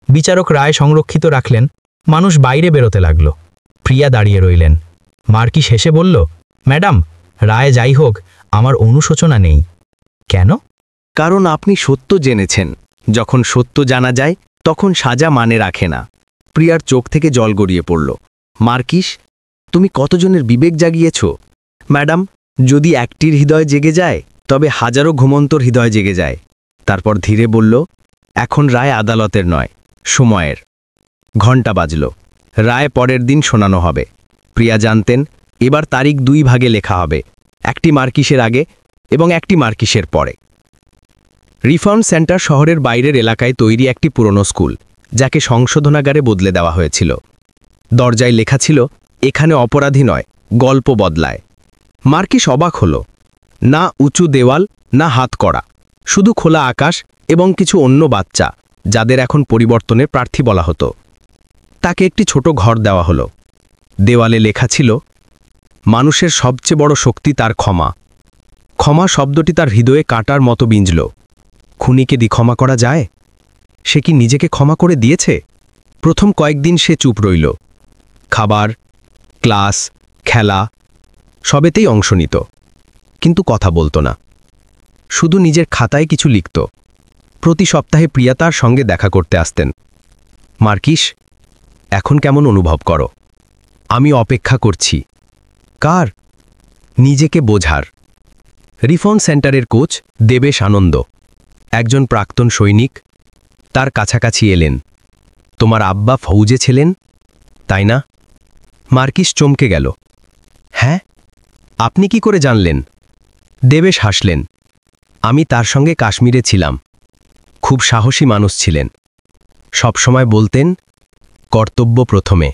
বিচারক রায় সংরক্ষিত রাখলেন। মানুষ বাইরে বেরোতে লাগল। প্রিয়া দাঁড়িয়ে রইলেন। মার্কিস হেসে বলল, ম্যাডাম, রায় যাই হোক, আমার অনুশোচনা নেই। কেন? কারণ আপনি সত্য জেনেছেন। যখন সত্য জানা যায়, তখন সাজা মানে রাখে না। প্রিয়ার চোখ থেকে জল গড়িয়ে পড়ল। মার্কিস, তুমি কতজনের বিবেক জাগিয়েছ? ম্যাডাম, যদি একটির হৃদয় জেগে যায়, তবে হাজারো ঘুমন্তর হৃদয় জেগে যায়। তারপর ধীরে বলল, এখন রায় আদালতের নয়, সময়ের। ঘণ্টা বাজল। রায় পরের দিন শোনানো হবে। প্রিয়া জানতেন, এবার তারিখ 2 ভাগে লেখা হবে, একটি মার্কিসের আগে এবং একটি মার্কিসের পরে। রিফর্ম সেন্টার শহরের বাইরের এলাকায় তৈরি একটি পুরনো স্কুল, যাকে সংশোধনাগারে বদলে দেওয়া হয়েছিল। দরজায় লেখা ছিল, এখানে অপরাধী নয়, গল্প বদলায়। মার্কিস অবাক হল। না উঁচু দেওয়াল, না হাত করা, শুধু খোলা আকাশ এবং কিছু অন্য বাচ্চা, যাদের এখন পরিবর্তনের প্রার্থী বলা হতো। তাকে একটি ছোট ঘর দেওয়া হলো। দেওয়ালে লেখা ছিল, মানুষের সবচেয়ে বড় শক্তি তার ক্ষমা। ক্ষমা শব্দটি তার হৃদয়ে কাঁটার মতো বিঁজল। খুনিকে দি ক্ষমা করা যায়? সে কি নিজেকে ক্ষমা করে দিয়েছে? প্রথম কয়েকদিন সে চুপ রইল। খাবার, ক্লাস, খেলা সবেতেই অংশ নিত, কিন্তু কথা বলতো না। শুধু নিজের খাতায় কিছু লিখত। প্রতি সপ্তাহে প্রিয়া তার সঙ্গে দেখা করতে আসতেন। মার্কিস, এখন কেমন অনুভব করো? আমি অপেক্ষা করছি। কার? নিজেকে বোঝার। রিফর্ম সেন্টারের কোচ দেবেশ আনন্দ, একজন প্রাক্তন সৈনিক, তার কাছাকাছি এলেন। তোমার আব্বা ফৌজে ছিলেন, তাই না? মার্কিস চমকে গেল। হ্যাঁ, আপনি কি করে জানলেন? দেবেশ হাসলেন। আমি তার সঙ্গে কাশ্মীরে ছিলাম। খুব সাহসী মানুষ ছিলেন। সবসময় বলতেন, কর্তব্য প্রথমে।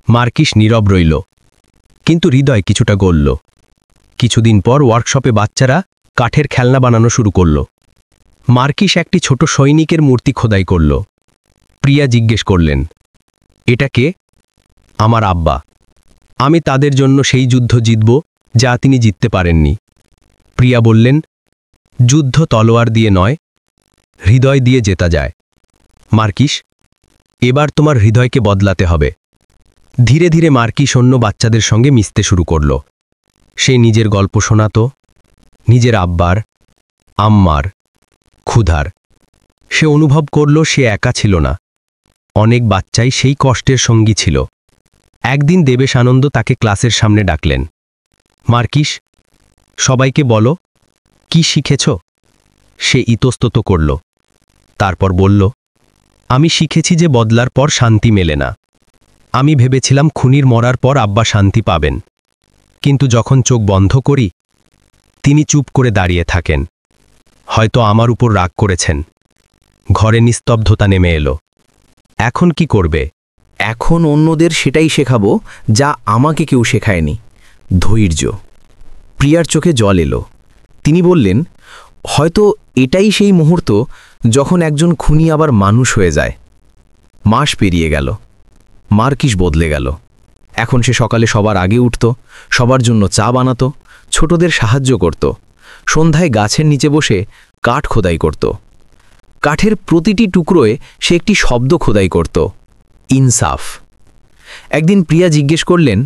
মার্কিস নীরব রইল, কিন্তু হৃদয় কিছুটা গলল। কিছুদিন পর ওয়ার্কশপে বাচ্চারা কাঠের খেলনা বানানো শুরু করল। মার্কিস একটি ছোট সৈনিকের মূর্তি খোদাই করল। প্রিয়া জিজ্ঞেস করলেন, এটা কে? আমার আব্বা। আমি তাদের জন্য সেই যুদ্ধ জিতব যা তিনি জিততে পারেননি। প্রিয়া বললেন, যুদ্ধ তলোয়ার দিয়ে নয়, হৃদয় দিয়ে জেতা যায়। মার্কিস, এবার তোমার হৃদয়কে বদলাতে হবে। ধীরে ধীরে মার্কিস অন্য বাচ্চাদের সঙ্গে মিশতে শুরু করল। সে নিজের গল্প শোনাত, নিজের আব্বার, আম্মার, ক্ষুধার। সে অনুভব করল সে একা ছিল না। অনেক বাচ্চাই সেই কষ্টের সঙ্গী ছিল। একদিন দেবেশ আনন্দ তাকে ক্লাসের সামনে ডাকলেন। মার্কিস, সবাইকে বলো, কি শিখেছ? সে ইতস্তত করল। তারপর বলল, আমি শিখেছি যে বদলার পর শান্তি মেলে না। আমি ভেবেছিলাম খুনির মরার পর আব্বা শান্তি পাবেন, কিন্তু যখন চোখ বন্ধ করি, তিনি চুপ করে দাঁড়িয়ে থাকেন। হয়তো আমার উপর রাগ করেছেন। ঘরে নিস্তব্ধতা নেমে এলো। এখন কি করবে? এখন অন্যদের সেটাই শেখাবো যা আমাকে কেউ শেখায়নি, ধৈর্য। প্রিয়ার চোখে জল এলো। তিনি বললেন, হয়তো এটাই সেই মুহূর্ত যখন একজন খুনি আবার মানুষ হয়ে যায়। মাস পেরিয়ে গেল। মার্কিস বদলে গেল। এখন সে সকালে সবার আগে উঠত, সবার জন্য চা বানাত, ছোটদের সাহায্য করত, সন্ধ্যায় গাছের নিচে বসে কাঠ খোদাই করত। কাঠের প্রতিটি টুকরোয় সে একটি শব্দ খোদাই করত, ইনসাফ। একদিন প্রিয়া জিজ্ঞেস করলেন,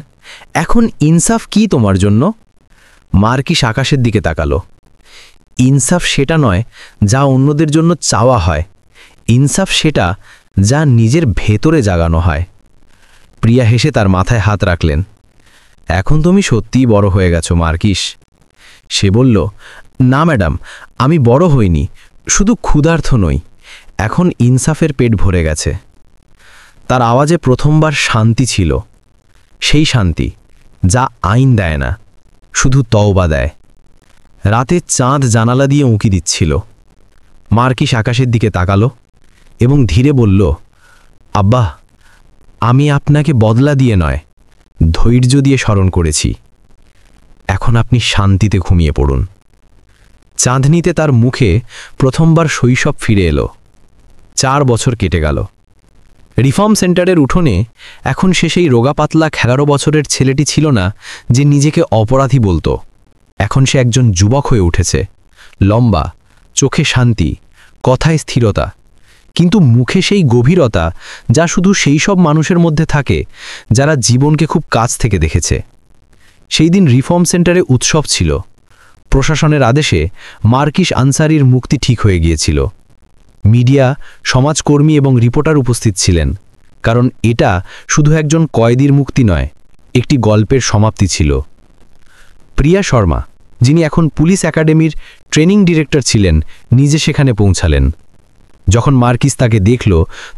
এখন ইনসাফ কি তোমার জন্য? মার্কিস আকাশের দিকে তাকালো। ইনসাফ সেটা নয় যা অন্যদের জন্য চাওয়া হয়, ইনসাফ সেটা যা নিজের ভেতরে জাগানো হয়। প্রিয়া হেসে তার মাথায় হাত রাখলেন। এখন তুমি সত্যিই বড় হয়ে গেছো মার্কিস। সে বলল, না ম্যাডাম, আমি বড় হইনি, শুধু ক্ষুধার্ত নই। এখন ইনসাফের পেট ভরে গেছে। তার আওয়াজে প্রথমবার শান্তি ছিল, সেই শান্তি যা আইন দেয় না, শুধু তওবা দেয়। রাতে চাঁদ জানালা দিয়ে উঁকি দিচ্ছিল। মার্কিস আকাশের দিকে তাকালো এবং ধীরে বলল, আব্বা, আমি আপনাকে বদলা দিয়ে নয়, ধৈর্য দিয়ে স্মরণ করেছি। এখন আপনি শান্তিতে ঘুমিয়ে পড়ুন। চাঁদনিতে তার মুখে প্রথমবার শৈশব ফিরে এলো। 4 বছর কেটে গেল। রিফর্ম সেন্টারের উঠোনে এখন সে সেই রোগা পাতলা 11 বছরের ছেলেটি ছিল না যে নিজেকে অপরাধী বলতো। এখন সে একজন যুবক হয়ে উঠেছে, লম্বা, চোখে শান্তি, কথায় স্থিরতা, কিন্তু মুখে সেই গভীরতা যা শুধু সেই সব মানুষের মধ্যে থাকে যারা জীবনকে খুব কাছ থেকে দেখেছে। সেই দিন রিফর্ম সেন্টারে উৎসব ছিল। প্রশাসনের আদেশে মার্কিস আনসারির মুক্তি ঠিক হয়ে গিয়েছিল। মিডিয়া, সমাজকর্মী এবং রিপোর্টার উপস্থিত ছিলেন, কারণ এটা শুধু একজন কয়েদির মুক্তি নয়, একটি গল্পের সমাপ্তি ছিল। প্রিয়া শর্মা, যিনি এখন পুলিশ একাডেমির ট্রেনিং ডিরেক্টর ছিলেন, নিজে সেখানে পৌঁছালেন। যখন মার্কিস তাকে দেখল,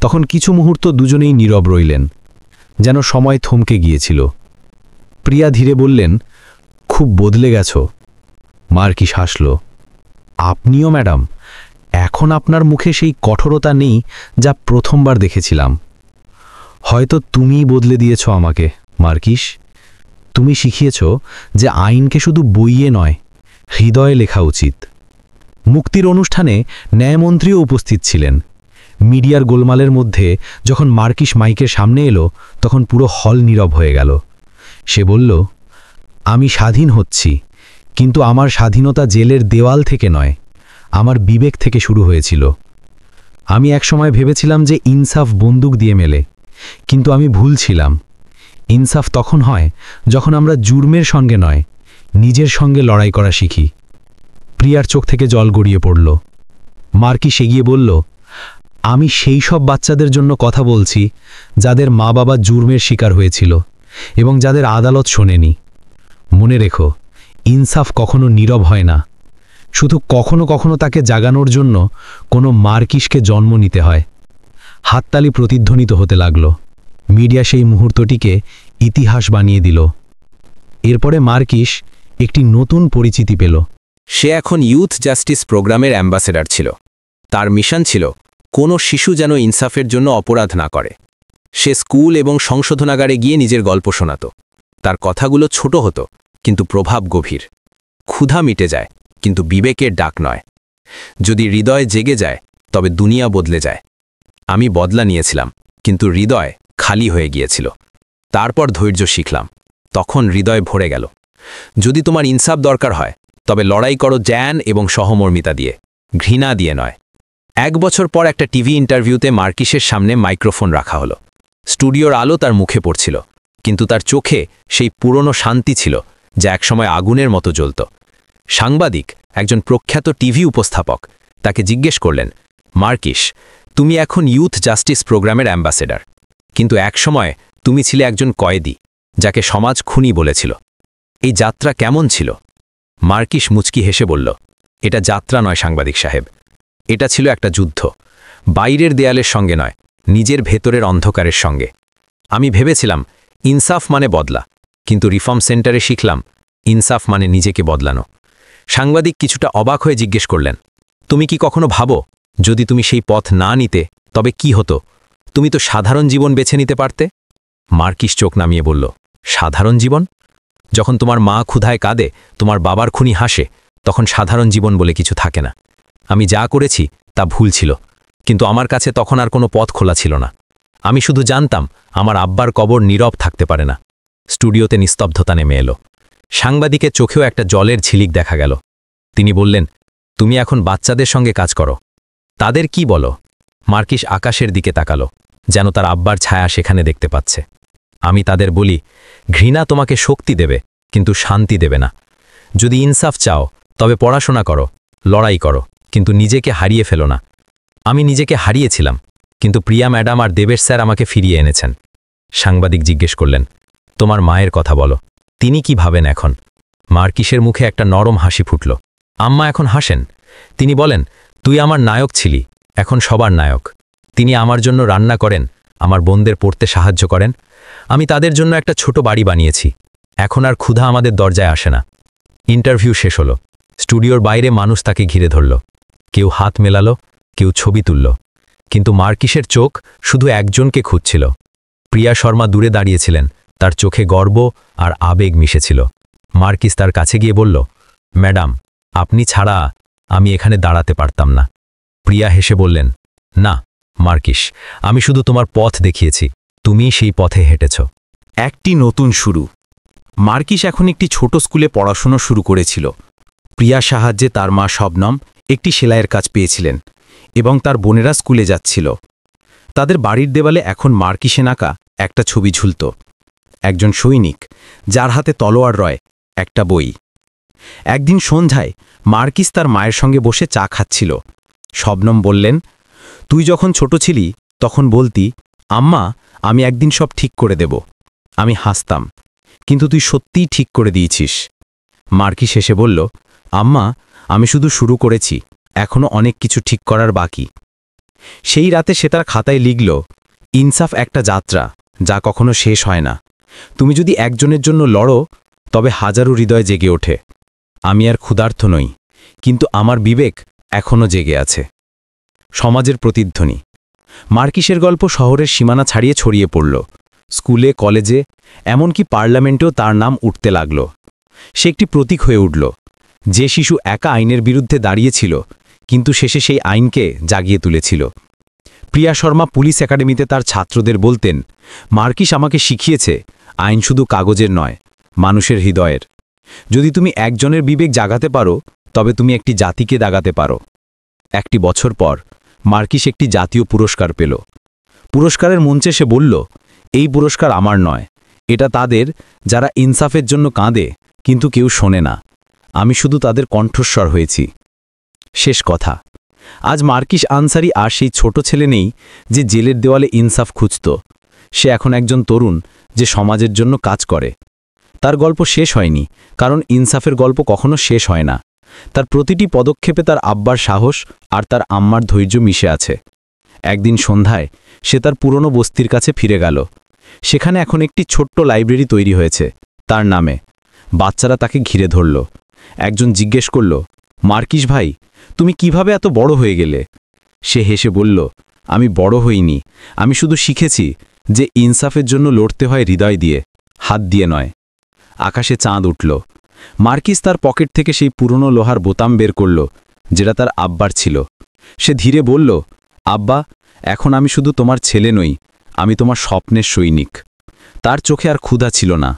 তখন কিছু মুহূর্ত দুজনেই নীরব রইলেন, যেন সময় থমকে গিয়েছিল। প্রিয়া ধীরে বললেন, খুব বদলে গেছ। মার্কিস হাসল। আপনিও ম্যাডাম, এখন আপনার মুখে সেই কঠোরতা নেই যা প্রথমবার দেখেছিলাম। হয়তো তুমিই বদলে দিয়েছ আমাকে মার্কিস। তুমি শিখিয়েছ যে আইনকে শুধু বইয়ে নয়, হৃদয়ে লেখা উচিত। মুক্তির অনুষ্ঠানে ন্যায়মন্ত্রীও উপস্থিত ছিলেন। মিডিয়ার গোলমালের মধ্যে যখন মার্কিস মাইকের সামনে এলো তখন পুরো হল নীরব হয়ে গেল। সে বলল, আমি স্বাধীন হচ্ছি, কিন্তু আমার স্বাধীনতা জেলের দেওয়াল থেকে নয়, আমার বিবেক থেকে শুরু হয়েছিল। আমি একসময় ভেবেছিলাম যে ইনসাফ বন্দুক দিয়ে মেলে, কিন্তু আমি ভুল ছিলাম। ইনসাফ তখন হয় যখন আমরা জুর্মের সঙ্গে নয়, নিজের সঙ্গে লড়াই করা শিখি। প্রিয়ার চোখ থেকে জল গড়িয়ে পড়ল। মার্কিস এগিয়ে বলল, আমি সেই সব বাচ্চাদের জন্য কথা বলছি যাদের মা বাবা জুর্মের শিকার হয়েছিল এবং যাদের আদালত শোনেনি। মনে রেখো, ইনসাফ কখনো নীরব হয় না, শুধু কখনো কখনো তাকে জাগানোর জন্য কোনো মার্কিসকে জন্ম নিতে হয়। হাততালি প্রতিধ্বনিত হতে লাগল। মিডিয়া সেই মুহূর্তটিকে ইতিহাস বানিয়ে দিল। এরপরে মার্কিস একটি নতুন পরিচিতি পেল। সে এখন ইউথ জাস্টিস প্রোগ্রামের অ্যাম্বাসেডর ছিল। তার মিশন ছিল কোনো শিশু যেন ইনসাফের জন্য অপরাধ না করে। সে স্কুল এবং সংশোধনাগারে গিয়ে নিজের গল্প শোনাত। তার কথাগুলো ছোট হতো, কিন্তু প্রভাব গভীর। ক্ষুধা মিটে যায়, কিন্তু বিবেকের ডাক নয়। যদি হৃদয় জেগে যায়, তবে দুনিয়া বদলে যায়। আমি বদলা নিয়েছিলাম, কিন্তু হৃদয় খালি হয়ে গিয়েছিল। তারপর ধৈর্য শিখলাম, তখন হৃদয় ভরে গেল। যদি তোমার ইনসাফ দরকার হয়, তবে লড়াই করো জ্ঞান এবং সহমর্মিতা দিয়ে, ঘৃণা দিয়ে নয়। 1 বছর পর একটা টিভি ইন্টারভিউতে মার্কিসের সামনে মাইক্রোফোন রাখা হলো। স্টুডিওর আলো তার মুখে পড়ছিল, কিন্তু তার চোখে সেই পুরনো শান্তি ছিল যা একসময় আগুনের মতো জ্বলত। সাংবাদিক, একজন প্রখ্যাত টিভি উপস্থাপক, তাকে জিজ্ঞেস করলেন, মার্কিস, তুমি এখন ইউথ জাস্টিস প্রোগ্রামের অ্যাম্বাসেডর, কিন্তু একসময় তুমি ছিলে একজন কয়েদি যাকে সমাজ খুনি বলেছিল। এই যাত্রা কেমন ছিল? মার্কিস মুচকি হেসে বলল, এটা যাত্রা নয় সাংবাদিক সাহেব, এটা ছিল একটা যুদ্ধ। বাইরের দেয়ালের সঙ্গে নয়, নিজের ভেতরের অন্ধকারের সঙ্গে। আমি ভেবেছিলাম ইনসাফ মানে বদলা, কিন্তু রিফর্ম সেন্টারে শিখলাম ইনসাফ মানে নিজেকে বদলানো। সাংবাদিক কিছুটা অবাক হয়ে জিজ্ঞেস করলেন, তুমি কি কখনো ভাবো যদি তুমি সেই পথ না নিতে তবে কি হতো? তুমি তো সাধারণ জীবন বেছে নিতে পারতে। মার্কিস চোখ নামিয়ে বলল, সাধারণ জীবন? যখন তোমার মা ক্ষুধায় কাঁদে, তোমার বাবার খুনি হাসে, তখন সাধারণ জীবন বলে কিছু থাকে না। আমি যা করেছি তা ভুল ছিল, কিন্তু আমার কাছে তখন আর কোনো পথ খোলা ছিল না। আমি শুধু জানতাম আমার আব্বার কবর নীরব থাকতে পারে না। স্টুডিওতে নিস্তব্ধতা নেমে এলো। সাংবাদিকের চোখেও একটা জলের ঝিলিক দেখা গেল। তিনি বললেন, তুমি এখন বাচ্চাদের সঙ্গে কাজ করো, তাদের কি বলো? মার্কিস আকাশের দিকে তাকালো, যেন তার আব্বার ছায়া সেখানে দেখতে পাচ্ছে। আমি তাদের বলি, ঘৃণা তোমাকে শক্তি দেবে, কিন্তু শান্তি দেবে না। যদি ইনসাফ চাও, তবে পড়াশোনা করো, লড়াই করো, কিন্তু নিজেকে হারিয়ে ফেলো না। আমি নিজেকে হারিয়েছিলাম, কিন্তু প্রিয়া ম্যাডাম আর দেবেশ স্যার আমাকে ফিরিয়ে এনেছেন। সাংবাদিক জিজ্ঞেস করলেন, তোমার মায়ের কথা বলো, তিনি কি ভাবেন এখন? মার্কিসের মুখে একটা নরম হাসি ফুটল। আম্মা এখন হাসেন। তিনি বলেন, তুই আমার নায়ক ছিলি, এখন সবার নায়ক। তিনি আমার জন্য রান্না করেন, আমার বোনদের পড়তে সাহায্য করেন। আমি তাদের জন্য একটা ছোট বাড়ি বানিয়েছি। এখন আর ক্ষুধা আমাদের দরজায় আসে না। ইন্টারভিউ শেষ হলো। স্টুডিওর বাইরে মানুষ তাকে ঘিরে ধরল। কেউ হাত মেলালো, কেউ ছবি তুলল, কিন্তু মার্কিসের চোখ শুধু একজনকে খুঁজছিল। প্রিয়া শর্মা দূরে দাঁড়িয়েছিলেন, তার চোখে গর্ব আর আবেগ মিশেছিল। মার্কিস তার কাছে গিয়ে বলল, ম্যাডাম, আপনি ছাড়া আমি এখানে দাঁড়াতে পারতাম না। প্রিয়া হেসে বললেন, না মার্কিস, আমি শুধু তোমার পথ দেখিয়েছি, তুমি সেই পথে হেঁটেছ। একটি নতুন শুরু। মার্কিস এখন একটি ছোট স্কুলে পড়াশোনা শুরু করেছিল। প্রিয়ার সাহায্যে তার মা শবনম একটি সেলাইয়ের কাজ পেয়েছিলেন এবং তার বোনেরা স্কুলে যাচ্ছিল। তাদের বাড়ির দেওয়ালে এখন মার্কিসে আঁকা একটা ছবি ঝুলত, একজন সৈনিক যার হাতে তলোয়ার রয়, একটা বই। একদিন সন্ধ্যায় মার্কিস তার মায়ের সঙ্গে বসে চা খাচ্ছিল। শবনম বললেন, তুই যখন ছোট ছিলি তখন বলতি, আম্মা আমি একদিন সব ঠিক করে দেব। আমি হাসতাম, কিন্তু তুই সত্যিই ঠিক করে দিয়েছিস। মার্কিস এসে বলল, আম্মা আমি শুধু শুরু করেছি, এখনো অনেক কিছু ঠিক করার বাকি। সেই রাতে সে তার খাতায় লিখল, ইনসাফ একটা যাত্রা যা কখনো শেষ হয় না। তুমি যদি একজনের জন্য লড়ো, তবে হাজারো হৃদয় জেগে ওঠে। আমি আর ক্ষুধার্ত নই, কিন্তু আমার বিবেক এখনও জেগে আছে। সমাজের প্রতিধ্বনি। মার্কিসের গল্প শহরের সীমানা ছাড়িয়ে ছড়িয়ে পড়ল। স্কুলে, কলেজে, এমনকি পার্লামেন্টেও তার নাম উঠতে লাগল। সে একটি প্রতীক হয়ে উঠল। যে শিশু একা আইনের বিরুদ্ধে দাঁড়িয়েছিল কিন্তু শেষে সেই আইনকে জাগিয়ে তুলেছিল। প্রিয়া শর্মা পুলিশ একাডেমিতে তার ছাত্রদের বলতেন, মার্কিস আমাকে শিখিয়েছে আইন শুধু কাগজের নয়, মানুষের হৃদয়ের। যদি তুমি একজনের বিবেক জাগাতে পারো তবে তুমি একটি জাতিকে দাগাতে পারো। একটি বছর পর মার্কিস একটি জাতীয় পুরস্কার পেল। পুরস্কারের মঞ্চে সে বলল, এই পুরস্কার আমার নয়, এটা তাদের যারা ইনসাফের জন্য কাঁদে কিন্তু কেউ শোনে না। আমি শুধু তাদের কণ্ঠস্বর হয়েছি। শেষ কথা, আজ মার্কিস আনসারি আর সেই ছোট ছেলে নেই যে জেলের দেওয়ালে ইনসাফ খুঁজত। সে এখন একজন তরুণ যে সমাজের জন্য কাজ করে। তার গল্প শেষ হয়নি, কারণ ইনসাফের গল্প কখনো শেষ হয় না। তার প্রতিটি পদক্ষেপে তার আব্বার সাহস আর তার আম্মার ধৈর্য মিশে আছে। একদিন সন্ধ্যায় সে তার পুরনো বস্তির কাছে ফিরে গেল। সেখানে এখন একটি ছোট্ট লাইব্রেরি তৈরি হয়েছে তার নামে। বাচ্চারা তাকে ঘিরে ধরল। একজন জিজ্ঞেস করল, মার্কিস ভাই, তুমি কিভাবে এত বড় হয়ে গেলে? সে হেসে বলল, আমি বড় হইনি, আমি শুধু শিখেছি যে ইনসাফের জন্য লড়তে হয় হৃদয় দিয়ে, হাত দিয়ে নয়। আকাশে চাঁদ উঠল। মার্কিস তার পকেট থেকে সেই পুরনো লোহার বোতাম বের করল যেটা তার আব্বার ছিল। সে ধীরে বলল, আব্বা, এখন আমি শুধু তোমার ছেলে নই, আমি তোমার স্বপ্নের সৈনিক। তার চোখে আর ক্ষুধা ছিল না,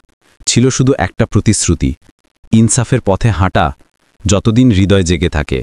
ছিল শুধু একটা প্রতিশ্রুতি, ইনসাফের পথে হাঁটা যতদিন হৃদয় জেগে থাকে।